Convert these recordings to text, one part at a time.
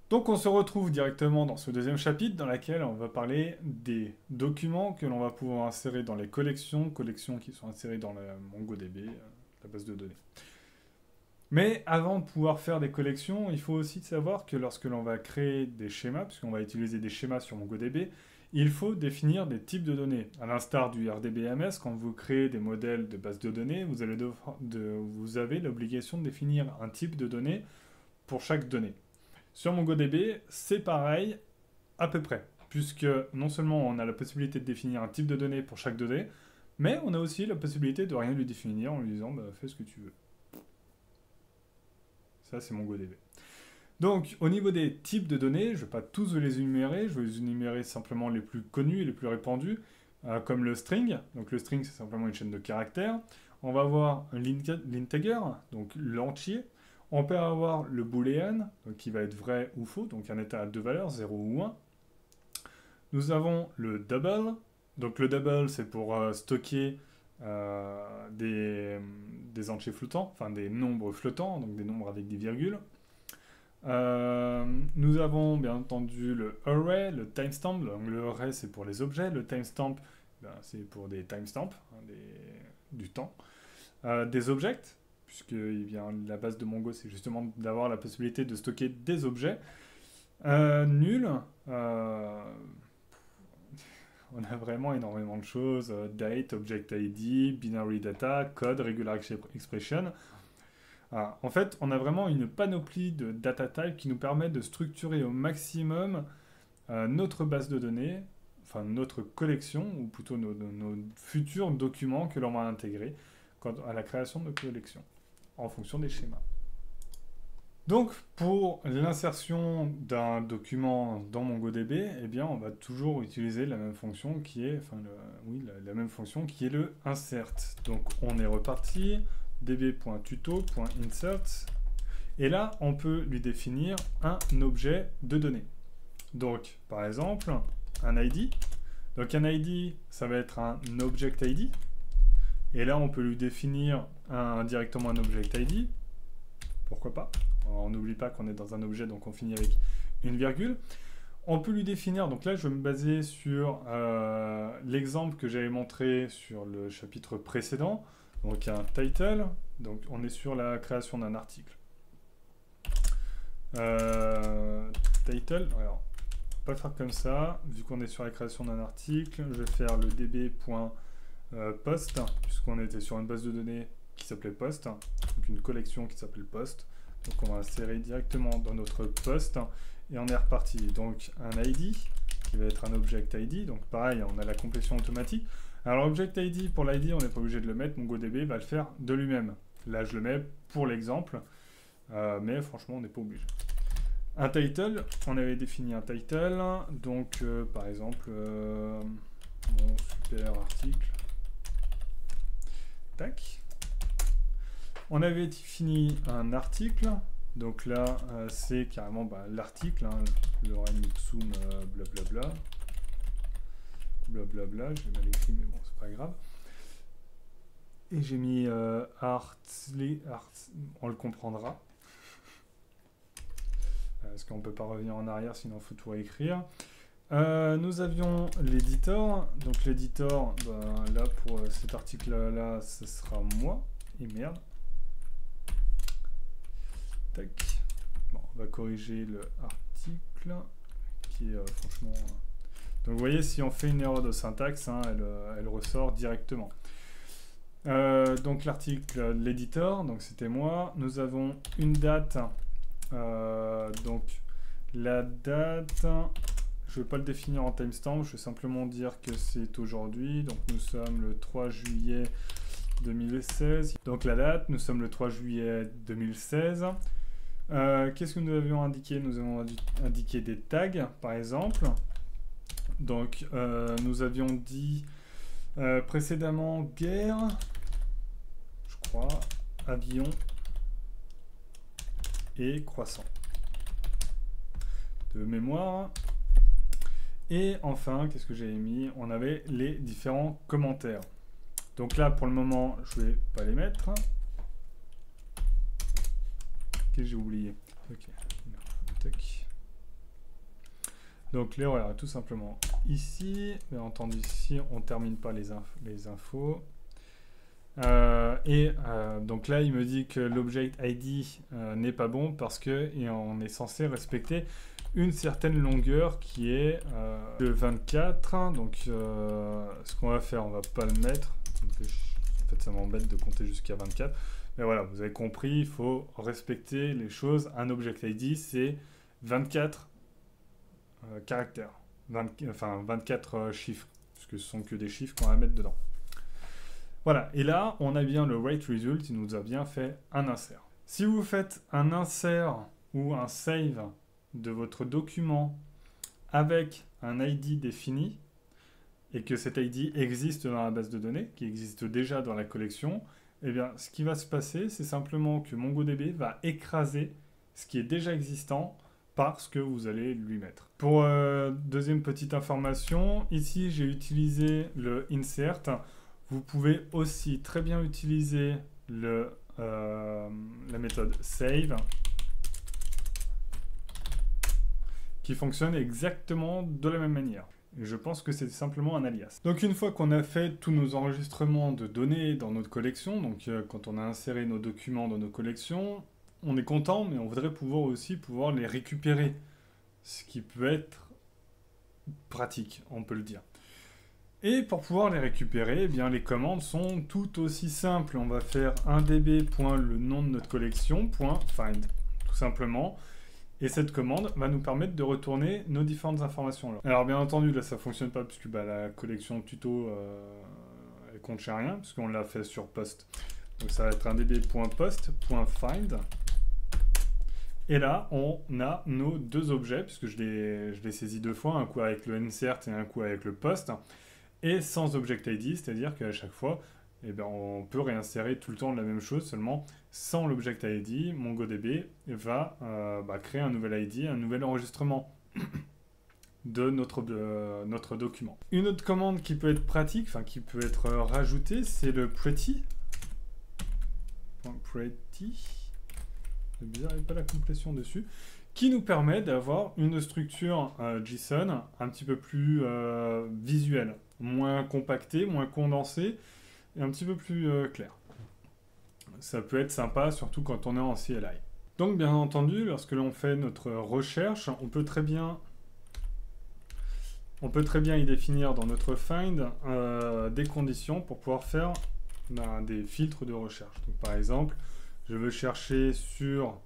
Donc on se retrouve directement dans ce deuxième chapitre dans lequel on va parler des documents que l'on va pouvoir insérer dans les collections qui sont insérées dans la MongoDB, la base de données. Mais avant de pouvoir faire des collections, il faut aussi savoir que lorsque l'on va créer des schémas, puisqu'on va utiliser des schémas sur MongoDB, il faut définir des types de données. À l'instar du RDBMS, quand vous créez des modèles de base de données, vous avez l'obligation de définir un type de données pour chaque donnée. Sur MongoDB, c'est pareil à peu près, puisque non seulement on a la possibilité de définir un type de données pour chaque donnée, mais on a aussi la possibilité de rien lui définir en lui disant bah, fais ce que tu veux. Ça, c'est MongoDB. Donc, au niveau des types de données, je ne vais pas tous vous les énumérer, je vais vous énumérer simplement les plus connus et les plus répandus, comme le string. Donc, le string, c'est simplement une chaîne de caractères. On va avoir l'integer, donc l'entier. On peut avoir le boolean, donc qui va être vrai ou faux, donc un état à deux valeurs, 0 ou 1. Nous avons le double. Donc, le double, c'est pour stocker des entiers flottants, enfin des nombres flottants, donc des nombres avec des virgules. Nous avons bien entendu le array, le timestamp. Le array c'est pour les objets, le timestamp ben, c'est pour des timestamps, hein, du temps. Des objects, puisque la base de Mongo c'est justement d'avoir la possibilité de stocker des objets. Nul, on a vraiment énormément de choses, date, object ID, binary data, code, regular expression. En fait, on a vraiment une panoplie de data types qui nous permet de structurer au maximum notre base de données, enfin notre collection, ou plutôt nos futurs documents que l'on va intégrer à la création de nos collections, en fonction des schémas. Donc, pour l'insertion d'un document dans MongoDB, eh bien, on va toujours utiliser la même fonction qui est, la même fonction qui est le insert. Donc, on est reparti. db.tuto.insert et là on peut lui définir un objet de données. Donc par exemple un ID. Donc un ID ça va être un object ID et là on peut lui définir directement un object ID. Pourquoi pas? On n'oublie pas qu'on est dans un objet donc on finit avec une virgule. On peut lui définir, donc là je vais me baser sur l'exemple que j'avais montré sur le chapitre précédent. Donc un title, donc on est sur la création d'un article. Title, alors, on va pas faire comme ça, vu qu'on est sur la création d'un article, je vais faire le db.post, puisqu'on était sur une base de données qui s'appelait post, donc une collection qui s'appelle post. Donc on va insérer directement dans notre post, et on est reparti. Donc un ID, qui va être un object ID, donc pareil, on a la complétion automatique. Alors, Object ID, pour l'ID, on n'est pas obligé de le mettre. MongoDB va le faire de lui-même. Là, je le mets pour l'exemple. Mais franchement, on n'est pas obligé. Un title, on avait défini un title. Donc, par exemple, mon super article. Tac. On avait défini un article. Donc là, c'est carrément l'article. Hein, Lorem ipsum, blablabla. Blablabla, je l'ai mal écrit, mais bon, c'est pas grave. Et j'ai mis art, on le comprendra. Parce qu'on ne peut pas revenir en arrière, sinon il faut tout réécrire. Nous avions l'éditeur. Donc l'éditeur, là, pour cet article-là, ce sera moi. Et merde. Tac. Bon, on va corriger le article, qui est franchement... Donc vous voyez, si on fait une erreur de syntaxe, hein, elle ressort directement. Donc l'article, l'éditeur, donc c'était moi. Nous avons une date. Donc la date, je ne vais pas le définir en timestamp, je vais simplement dire que c'est aujourd'hui. Donc nous sommes le 3 juillet 2016. Donc la date, nous sommes le 3 juillet 2016. Qu'est-ce que nous avions indiqué? Nous avons indiqué des tags, par exemple. Donc, nous avions dit précédemment guerre, je crois, avion et croissant. De mémoire. Et enfin, qu'est-ce que j'avais mis? On avait les différents commentaires. Donc là, pour le moment, je vais pas les mettre. Qu'est-ce que j'ai oublié? Ok. Tac. Donc les voilà, tout simplement ici. Bien entendu, ici, on termine pas les infos. Donc là, il me dit que l'object ID n'est pas bon parce qu'on est censé respecter une certaine longueur qui est de 24. Donc ce qu'on va faire, on va pas le mettre. En fait, ça m'embête de compter jusqu'à 24. Mais voilà, vous avez compris, il faut respecter les choses. Un object ID, c'est 24 caractères. 24 chiffres, puisque ce sont que des chiffres qu'on va mettre dedans. Voilà, et là, on a bien le write result, il nous a bien fait un insert. Si vous faites un insert ou un save de votre document avec un ID défini, et que cet ID existe dans la base de données, qui existe déjà dans la collection, eh bien, ce qui va se passer, c'est simplement que MongoDB va écraser ce qui est déjà existant par ce que vous allez lui mettre. Pour deuxième petite information, ici, j'ai utilisé le insert. Vous pouvez aussi très bien utiliser la méthode save qui fonctionne exactement de la même manière. Et je pense que c'est simplement un alias. Donc une fois qu'on a fait tous nos enregistrements de données dans notre collection, donc quand on a inséré nos documents dans nos collections, on est content, mais on voudrait aussi pouvoir les récupérer. Ce qui peut être pratique, on peut le dire. Et pour pouvoir les récupérer, eh bien, les commandes sont tout aussi simples. On va faire un db.le nom de notre collection, .find, tout simplement. Et cette commande va nous permettre de retourner nos différentes informations. Là. Alors bien entendu, là ça ne fonctionne pas puisque la collection tuto, elle compte chez rien, puisqu'on l'a fait sur post. Donc ça va être un db.post.find. Et là, on a nos deux objets, puisque je les saisis deux fois, un coup avec le insert et un coup avec le post. Et sans object ID, c'est-à-dire qu'à chaque fois, eh bien, on peut réinsérer tout le temps la même chose, seulement sans l'object ID, MongoDB va créer un nouvel ID, un nouvel enregistrement de notre document. Une autre commande qui peut être pratique, qui peut être rajoutée, c'est le pretty. Pretty. C'est bizarre, il n'y a pas la complétion dessus. Qui nous permet d'avoir une structure JSON un petit peu plus visuelle, moins compactée, moins condensée, et un petit peu plus claire. Ça peut être sympa, surtout quand on est en CLI. Donc, bien entendu, lorsque l'on fait notre recherche, on peut très bien y définir dans notre find des conditions pour pouvoir faire des filtres de recherche. Donc, par exemple, je veux chercher sur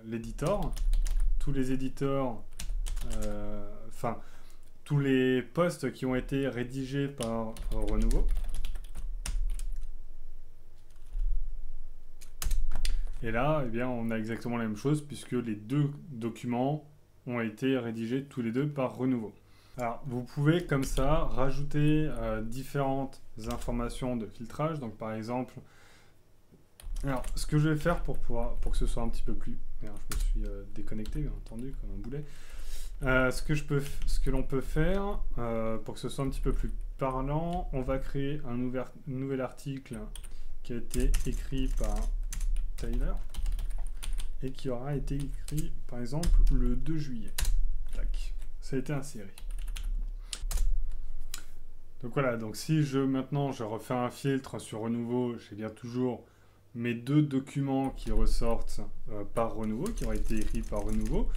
l'éditeur, tous les éditeurs, tous les posts qui ont été rédigés par Renouveau. Et là, eh bien, on a exactement la même chose puisque les deux documents ont été rédigés tous les deux par Renouveau. Alors, vous pouvez comme ça rajouter différentes informations de filtrage. Donc, par exemple, alors, ce que je vais faire pour que ce soit un petit peu plus... Alors, je me suis déconnecté, bien entendu, comme un boulet. Ce que l'on peut faire pour que ce soit un petit peu plus parlant, on va créer un nouvel article qui a été écrit par Tyler et qui aura été écrit, par exemple, le 2 juillet. Tac. Ça a été inséré. Donc voilà, donc si maintenant je refais un filtre sur Renouveau, j'ai bien toujours mes deux documents qui ressortent par Renouveau, qui ont été écrits par Renouveau.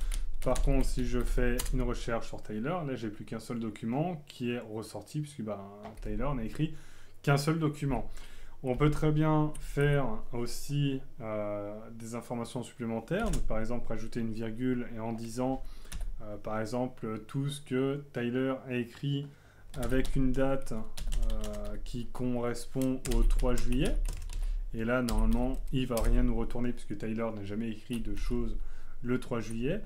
Par contre, si je fais une recherche sur Tyler, là, j'ai plus qu'un seul document qui est ressorti, puisque Tyler n'a écrit qu'un seul document. On peut très bien faire aussi des informations supplémentaires. Donc, par exemple, rajouter une virgule et en disant, par exemple, tout ce que Tyler a écrit avec une date qui correspond au 3 juillet. Et là, normalement, il ne va rien nous retourner puisque Tyler n'a jamais écrit de choses le 3 juillet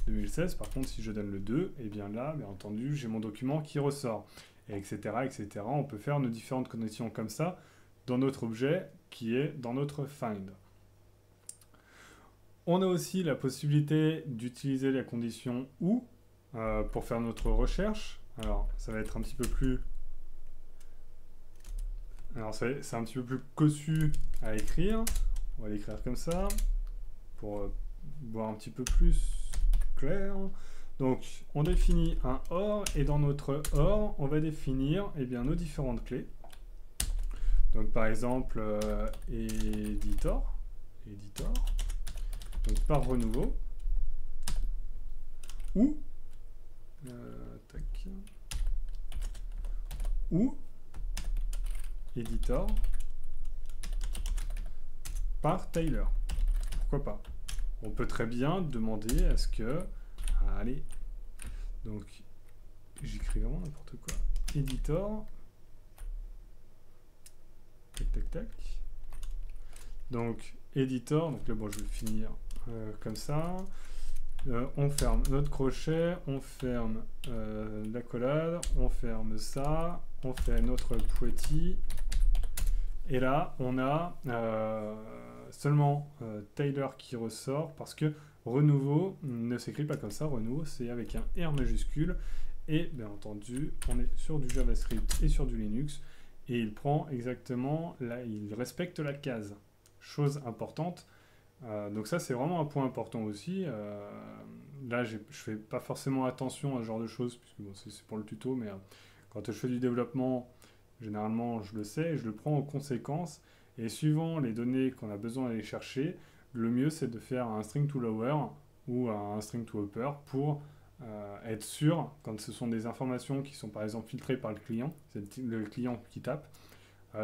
2016. Par contre, si je donne le 2, et bien là, bien entendu, j'ai mon document qui ressort. Et etc., etc. On peut faire nos différentes connexions comme ça dans notre objet qui est dans notre find. On a aussi la possibilité d'utiliser la condition OU pour faire notre recherche. Alors, ça va être un petit peu plus Alors c'est un petit peu plus cossu à écrire. On va l'écrire comme ça pour voir un petit peu plus clair. Donc on définit un OR et dans notre OR, on va définir nos différentes clés. Donc par exemple editor, donc par renouveau, ou editor par Tyler. Pourquoi pas? On peut très bien demander à ce que... Allez, donc j'écris vraiment n'importe quoi. Editor. Tac, tac, tac. Donc, editor. Donc là, bon, je vais finir comme ça. On ferme notre crochet, on ferme l'accolade, on ferme ça, on fait notre poétie. Et là, on a seulement Tyler qui ressort parce que renouveau ne s'écrit pas comme ça. Renouveau, c'est avec un R majuscule. Et bien entendu, on est sur du JavaScript et sur du Linux. Et il prend exactement, là, il respecte la case. Chose importante. Donc ça, c'est vraiment un point important aussi. Là, je fais pas forcément attention à ce genre de choses, puisque bon, c'est pour le tuto, mais quand je fais du développement, généralement, je le sais et je le prends en conséquence. Et suivant les données qu'on a besoin d'aller chercher, le mieux, c'est de faire un string to lower ou un string to upper pour être sûr, quand ce sont des informations qui sont par exemple filtrées par le client, c'est le client qui tape,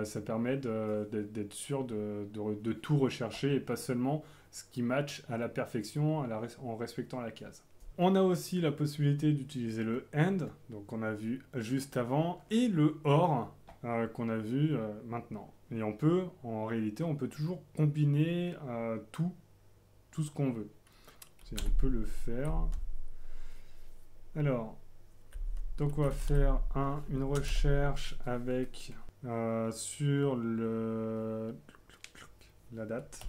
ça permet d'être sûr de tout rechercher et pas seulement ce qui match à la perfection en respectant la case. On a aussi la possibilité d'utiliser le AND, donc qu'on a vu juste avant, et le OR qu'on a vu maintenant. Et on peut, en réalité, on peut toujours combiner tout ce qu'on veut. On peut le faire. Alors, donc on va faire une recherche avec sur la date,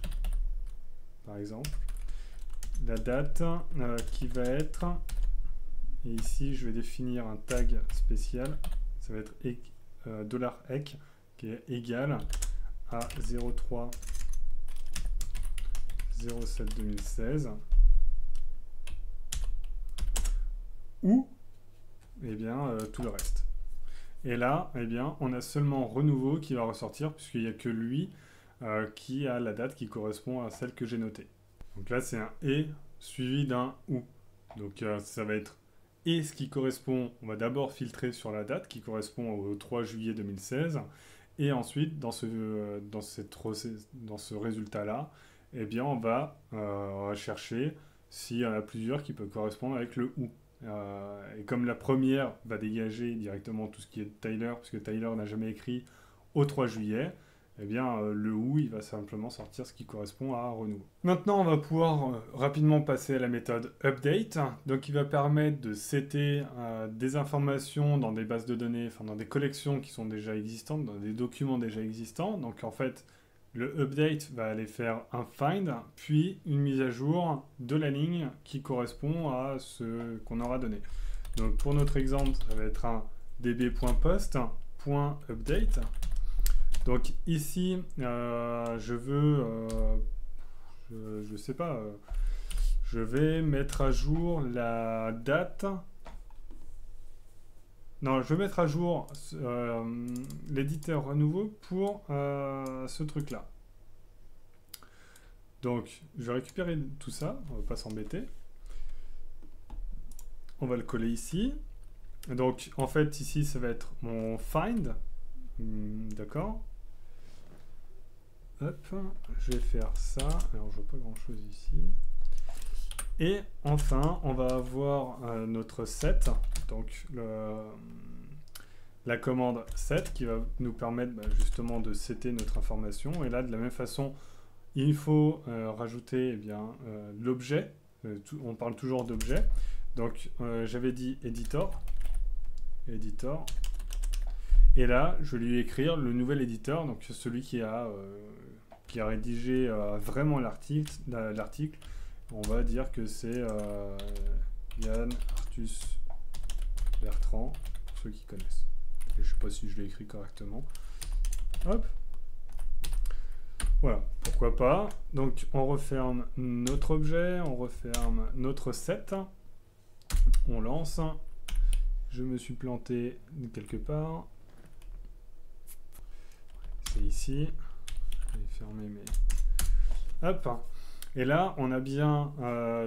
par exemple. La date qui va être, et ici je vais définir un tag spécial, ça va être $ec qui est égal à 03 07 2016 ou tout le reste. Et là, on a seulement renouveau qui va ressortir puisqu'il n'y a que lui qui a la date qui correspond à celle que j'ai notée. Donc là, c'est un et suivi d'un ou. Donc ça va être et ce qui correspond, on va d'abord filtrer sur la date qui correspond au 3 juillet 2016. Et ensuite, dans ce résultat-là, on va chercher s'il y en a plusieurs qui peuvent correspondre avec le ou. Et comme la première va dégager directement tout ce qui est Tyler, puisque Tyler n'a jamais écrit au 3 juillet, le ou, il va simplement sortir ce qui correspond à renouveau. Maintenant, on va pouvoir rapidement passer à la méthode update, donc qui va permettre de setter des informations dans des bases de données, enfin dans des collections qui sont déjà existantes, dans des documents déjà existants. Donc en fait, le update va aller faire un find, puis une mise à jour de la ligne qui correspond à ce qu'on aura donné. Donc pour notre exemple, ça va être un db.post.update. Donc ici, je veux, je sais pas, je vais mettre à jour la date. Non, je vais mettre à jour l'éditeur renouveau pour ce truc-là. Donc, je vais récupérer tout ça, on va pas s'embêter. On va le coller ici. Donc, en fait, ici, ça va être mon find. D'accord. Hop, je vais faire ça. Alors, je vois pas grand-chose ici. Et enfin, on va avoir notre set, donc la commande set qui va nous permettre justement de setter notre information. Et là, de la même façon, il faut rajouter l'objet. On parle toujours d'objet. Donc, j'avais dit editor. Et là, je vais lui écrire le nouvel éditeur, donc celui qui a rédigé vraiment l'article. On va dire que c'est Yann Artus Bertrand, pour ceux qui connaissent. Et je ne sais pas si je l'ai écrit correctement. Hop. Voilà, pourquoi pas. Donc on referme notre objet, on referme notre set. On lance. Je me suis planté quelque part. C'est ici. Je vais fermer mes... Hop. Et là, on a bien,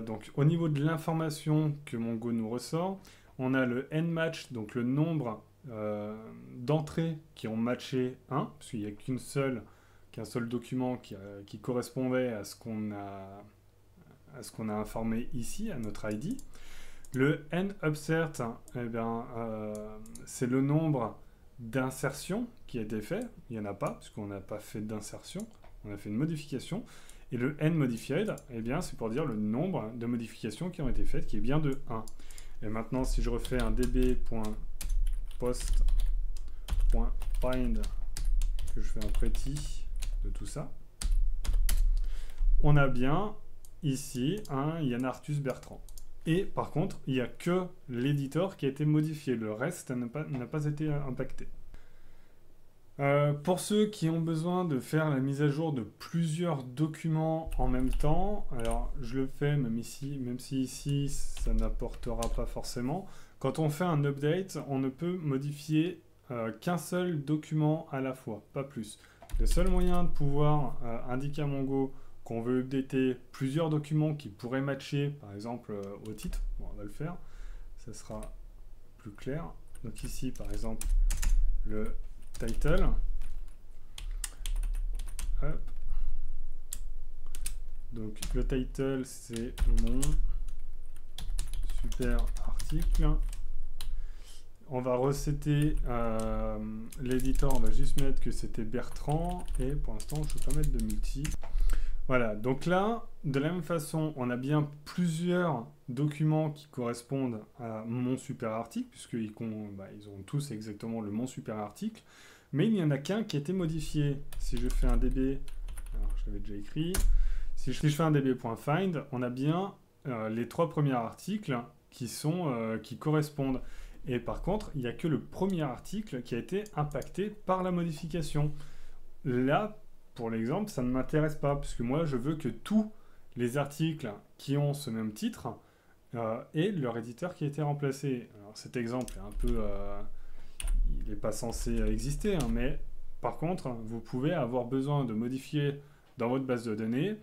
donc au niveau de l'information que Mongo nous ressort, on a le nMatch, donc le nombre d'entrées qui ont matché 1, parce qu'il n'y a qu'un seul document qui correspondait à ce qu'on a informé ici, à notre ID. Le nUpsert, eh bien, c'est le nombre d'insertions qui a été fait. Il n'y en a pas, puisqu'on n'a pas fait d'insertion, on a fait une modification. Et le nModified, eh bien, c'est pour dire le nombre de modifications qui ont été faites, qui est bien de 1. Et maintenant, si je refais un db.post.find, que je fais un pretty de tout ça, on a bien ici un Yann Arthus Bertrand. Et par contre, il n'y a que l'éditeur qui a été modifié. Le reste n'a pas été impacté. Pour ceux qui ont besoin de faire la mise à jour de plusieurs documents en même temps, alors je le fais même si ici ça n'apportera pas forcément. Quand on fait un update, on ne peut modifier qu'un seul document à la fois, pas plus. Le seul moyen de pouvoir indiquer à Mongo qu'on veut updater plusieurs documents qui pourraient matcher, par exemple au titre, bon, on va le faire, ça sera plus clair. Donc ici, par exemple, le title. Hop. Donc le title, c'est mon super article. On va resetter l'éditeur, on va juste mettre que c'était Bertrand, et pour l'instant je ne peux pas mettre de multi. Voilà, donc là, de la même façon, on a bien plusieurs documents qui correspondent à mon super article, puisqu'ils ils ont tous exactement le mon super article, mais il n'y en a qu'un qui a été modifié. Si je fais un db, alors je l'avais déjà écrit, si je fais un db.find, on a bien les 3 premiers articles qui correspondent. Et par contre, il n'y a que le premier article qui a été impacté par la modification. Là, pour l'exemple, ça ne m'intéresse pas, puisque moi, je veux que tous les articles qui ont ce même titre aient leur éditeur qui a été remplacé. Alors, cet exemple est un peu... il n'est pas censé exister, hein, mais par contre, vous pouvez avoir besoin de modifier dans votre base de données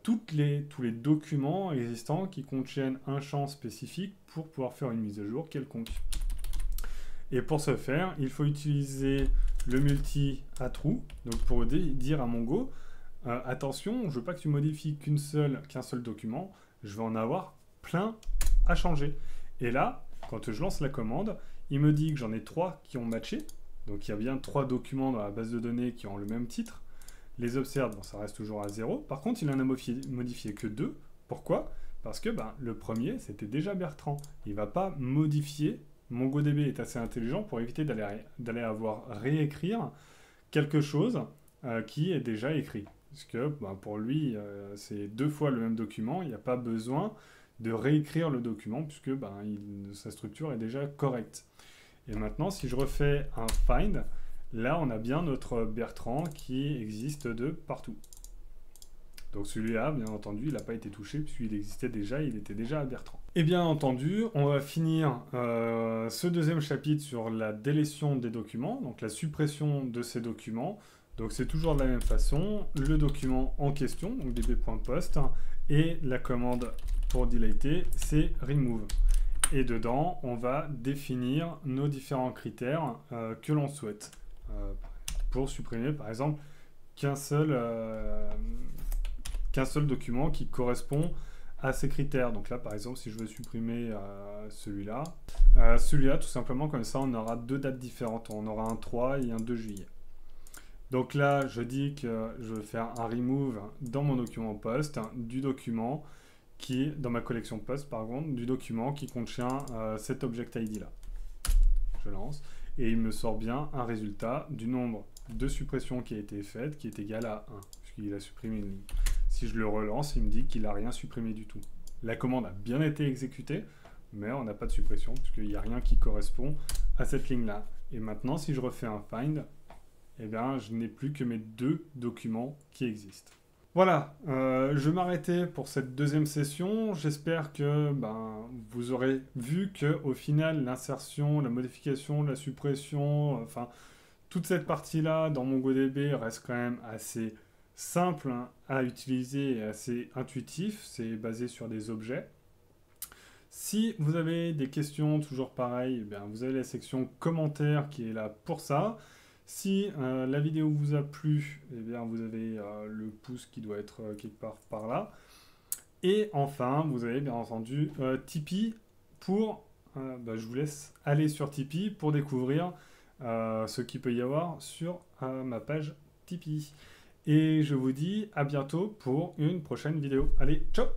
tous les documents existants qui contiennent un champ spécifique pour pouvoir faire une mise à jour quelconque. Et pour ce faire, il faut utiliser le multi à true, donc pour dire à Mongo, attention, je ne veux pas que tu modifies qu'un seul document, je vais en avoir plein à changer. Et là, quand je lance la commande, il me dit que j'en ai 3 qui ont matché, donc il y a bien 3 documents dans la base de données qui ont le même titre. Les observe, bon, ça reste toujours à 0. Par contre, il en a modifié que 2. Pourquoi? Parce que le premier, c'était déjà Bertrand. Il ne va pas modifier. MongoDB est assez intelligent pour éviter d'aller avoir réécrire quelque chose qui est déjà écrit. Parce que pour lui, c'est 2 fois le même document. Il n'y a pas besoin de réécrire le document puisque sa structure est déjà correcte. Et maintenant, si je refais un find, là, on a bien notre Bertrand qui existe de partout. Donc celui-là, bien entendu, il n'a pas été touché puisqu'il existait déjà, il était déjà à Bertrand. Et bien entendu, on va finir ce deuxième chapitre sur la délétion des documents, donc la suppression de ces documents. Donc c'est toujours de la même façon, le document en question, donc db.post, et la commande pour deleter, c'est remove. Et dedans, on va définir nos différents critères que l'on souhaite. Pour supprimer par exemple qu'un seul document qui correspond à ces critères. Donc là par exemple si je veux supprimer celui-là tout simplement, comme ça on aura 2 dates différentes, on aura un 3 et un 2 juillet. Donc là je dis que je veux faire un remove dans mon document post du document qui est dans ma collection post par contre, du document qui contient cet object ID là. Je lance. Et il me sort bien un résultat du nombre de suppressions qui a été faite, qui est égal à 1, puisqu'il a supprimé une ligne. Si je le relance, il me dit qu'il n'a rien supprimé du tout. La commande a bien été exécutée, mais on n'a pas de suppression, puisqu'il n'y a rien qui correspond à cette ligne-là. Et maintenant, si je refais un find, eh bien, je n'ai plus que mes 2 documents qui existent. Voilà, je m'arrêtais pour cette deuxième session. J'espère que vous aurez vu qu'au final, l'insertion, la modification, la suppression, enfin, toute cette partie-là dans MongoDB reste quand même assez simple à utiliser et assez intuitif. C'est basé sur des objets. Si vous avez des questions, toujours pareil, eh bien, vous avez la section commentaires qui est là pour ça. Si la vidéo vous a plu, eh bien, vous avez le pouce qui doit être quelque part par là. Et enfin, vous avez bien entendu Tipeee pour... je vous laisse aller sur Tipeee pour découvrir ce qu'il peut y avoir sur ma page Tipeee. Et je vous dis à bientôt pour une prochaine vidéo. Allez, ciao!